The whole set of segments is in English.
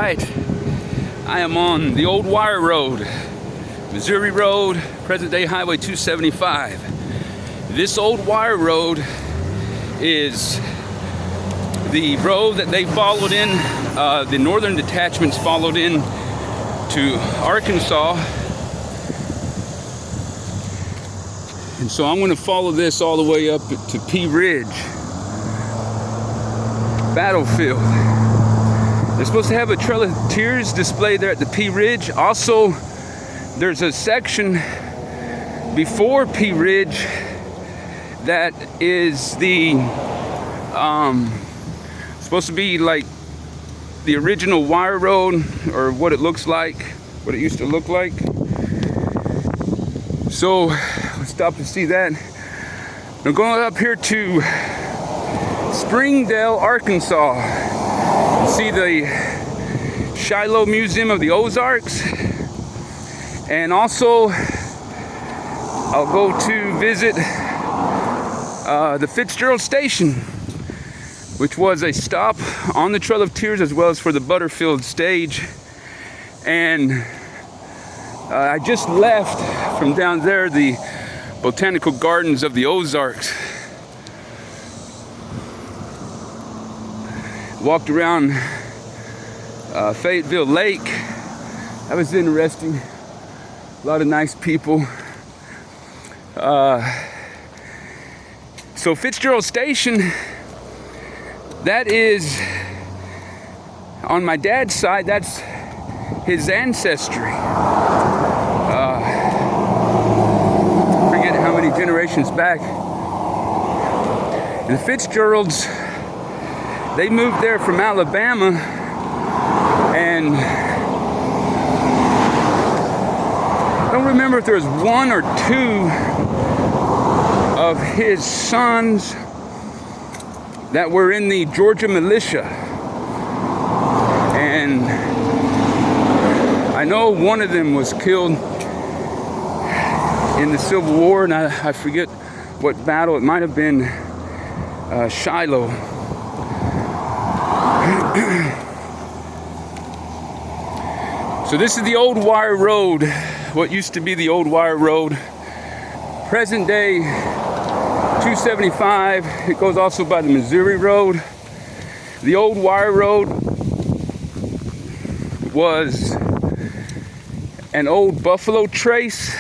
right, I am on the old wire road, Missouri Road, present-day Highway 275. This old wire road is the road that they followed in, the northern detachments followed in to Arkansas. And so I'm going to follow this all the way up to Pea Ridge battlefield. They're supposed to have a Trail of Tears display there at the Pea Ridge. Also, there's a section before Pea Ridge that is the supposed to be like the original wire road, or what it looks like, what it used to look like. So let's stop to see that. I'm going up here to Springdale, Arkansas. See the Shiloh Museum of the Ozarks, and also I'll go to visit the Fitzgerald Station, which was a stop on the Trail of Tears as well as for the Butterfield stage. And I just left from down there the Botanical Gardens of the Ozarks. Walked around Fayetteville Lake. That was interesting. A lot of nice people. So Fitzgerald Station, that is on my dad's side, that's his ancestry. I forget how many generations back. The Fitzgeralds, they moved there from Alabama, and I don't remember if there was one or two of his sons that were in the Georgia militia. And I know one of them was killed in the Civil War, and I forget what battle. It might have been Shiloh. So this is the old wire road, what used to be the old wire road. Present day 275. It goes also by the Missouri Road. The old wire road was an old buffalo trace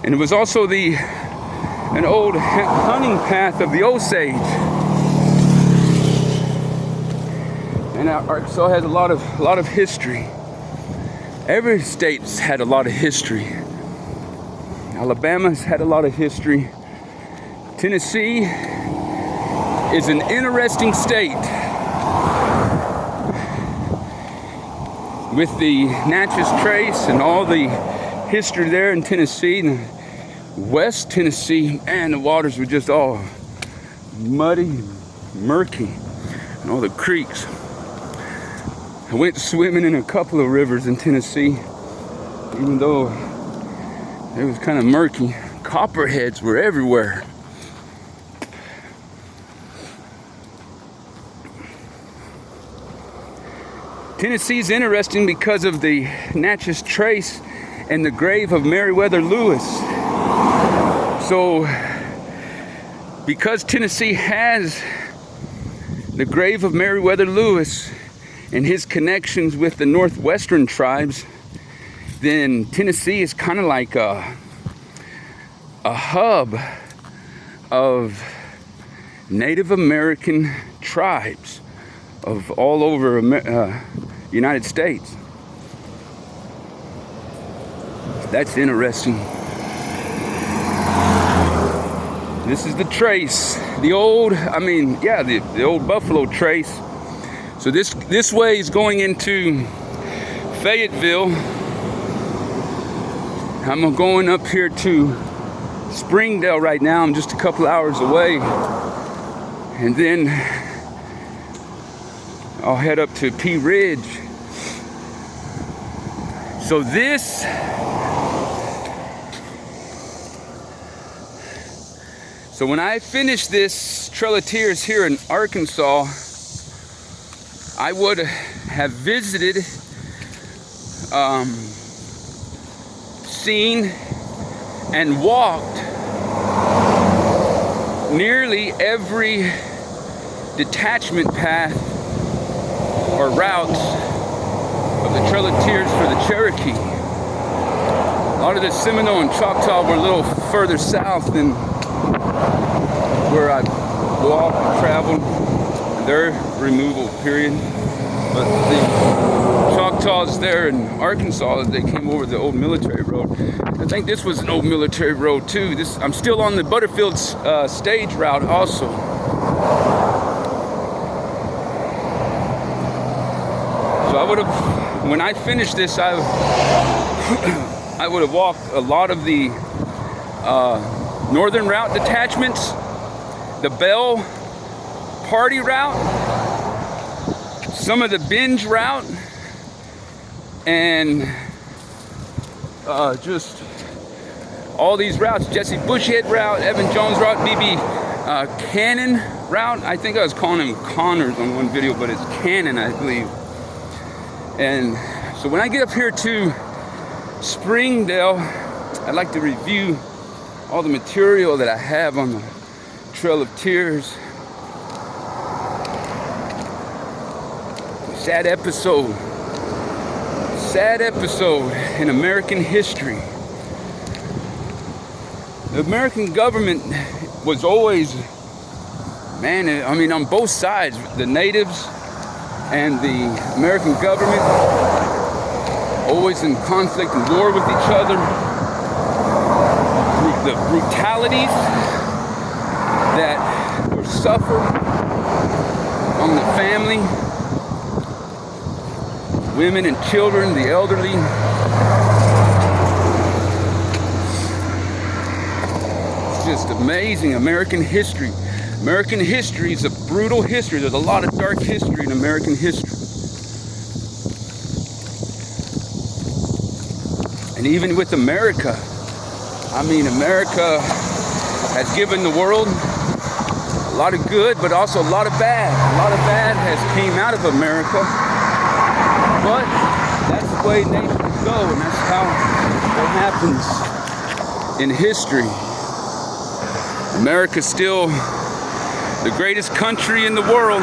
and it was also an old hunting path of the Osage. And Arkansas has a lot of history. Every state's had a lot of history. Alabama's had a lot of history. Tennessee is an interesting state with the Natchez Trace and all the history there in Tennessee. And West Tennessee, and the waters were just all muddy, murky, and all the creeks. I went swimming in a couple of rivers in Tennessee, even though it was kind of murky. Copperheads were everywhere. Tennessee's interesting because of the Natchez Trace and the grave of Meriwether Lewis. So, because Tennessee has the grave of Meriwether Lewis and his connections with the Northwestern tribes, then Tennessee is kind of like a hub of Native American tribes of all over United States. That's interesting. This is the trace, the old buffalo trace. So this way is going into Fayetteville. I'm going up here to Springdale right now. I'm just a couple hours away. And then I'll head up to Pea Ridge. So when I finish this Trail of Tears here in Arkansas, I would have visited, seen, and walked nearly every detachment path or routes of the Trail of Tears for the Cherokee. A lot of the Seminole and Choctaw were a little further south than where I walked and traveled, their removal period. But the Choctaws there in Arkansas, they came over the old military road. I think this was an old military road too. I'm still on the Butterfield stage route also. So I would have, when I finished this, I would have walked a lot of the northern route detachments, the Bell Party route, some of the Binge route, and just all these routes. Jesse Bushhead route, Evan Jones route, BB Cannon route. I think I was calling him Connors on one video, but it's Cannon, I believe. And so when I get up here to Springdale, I'd like to review all the material that I have on the Trail of Tears. Sad episode in American history. The American government was always, man, I mean, on both sides, the natives and the American government, always in conflict and war with each other. The brutalities that were suffered among the family, women and children, the elderly. It's just amazing. American history. American history is a brutal history. There's a lot of dark history in American history. And even with America, I mean, America has given the world a lot of good, but also a lot of bad. A lot of bad has came out of America. But that's the way nations go, and that's how it happens in history. America's still the greatest country in the world.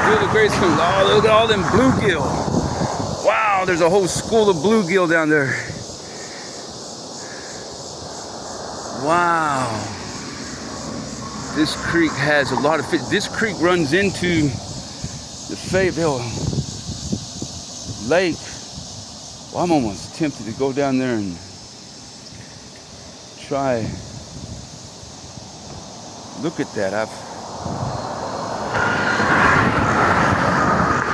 Still the greatest country. Oh, look at all them bluegill. Wow, there's a whole school of bluegill down there. Wow, this creek has a lot of fish. This creek runs into the Fayetteville Lake. Well, I'm almost tempted to go down there and try. Look at that.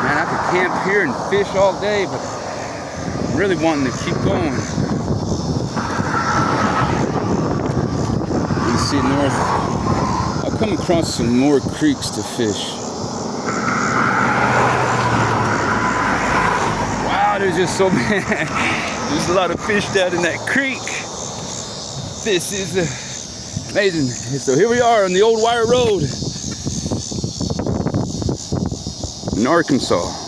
Man, I could camp here and fish all day, but I'm really wanting to keep going. See north, I'll come across some more creeks to fish. Wow, there's just so many. There's a lot of fish down in that creek. This is amazing. So here we are on the old wire road in Arkansas.